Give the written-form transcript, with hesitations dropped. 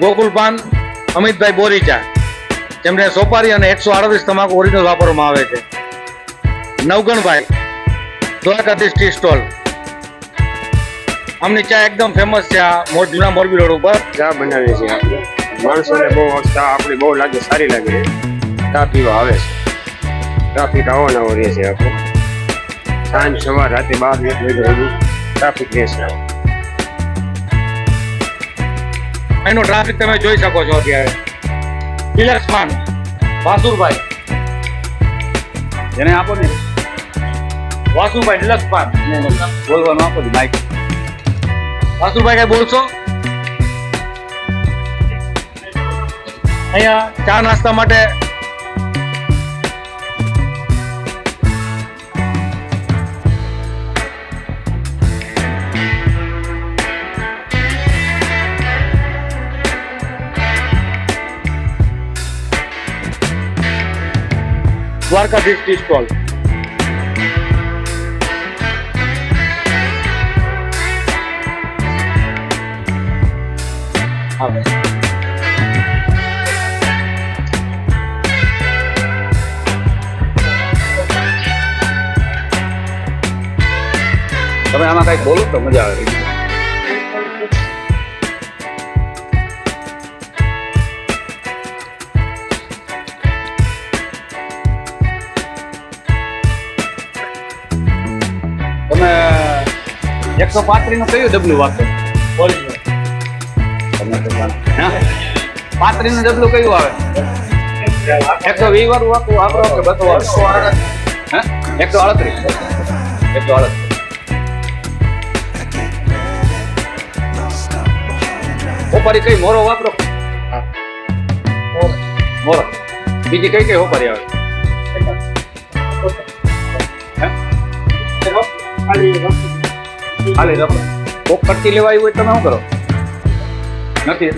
ગોકુલ પાન અમિતભાઈ બોરીચા, જેમને સોપારી અને 138 તમાકુ ઓરિજિનલ વાપરવામાં આવે છે. નવગણભાઈ દ્વારકાધીશ ટી સ્ટોલ, આમની ચા એકદમ ફેમસ છે. આ જૂના મોરબી રોડ ઉપર ચા બનાવીએ છીએ આપણે. માણસોને બહુ ચા આપણી બહુ લાગે, સારી લાગે. ચા પીવા આવે છે. ટ્રાફિક આવવાના રહે છે આપણે. સાંજ સવાર રાતે 12 1 વાગે ટ્રાફિક રહેશે. એનો ટ્રાફિક તમે જોઈ શકો છો અત્યારે. ડિલક્સ પાન વાસુભાઈ, જેને આપો ને વાસુભાઈ ડિલક્સ પાન બોલવાનું આપો ને માઇક. વાસુભાઈ કઈ બોલશો? અહીંયા ચા નાસ્તા માટે દ્વારકાધીશ ટી સ્ટોલ. તમે આમાં કઈક બોલો તો મજા આવે. તમે 135 નું કયું ડબલું વાપરો? ઓરિજિનલ. તમે 35 નું ડબલું કયું આવે? 120 વાળું વાપરો કે 200 વાળું? 138. 138. હોપારી કઈ મોરો વાપરો? મોરો. બીજી કઈ કઈ હોપારી આવે? ખાલી રબર. કોક કટકી લેવા આવ્યું હોય તમે શું કરો? નથી.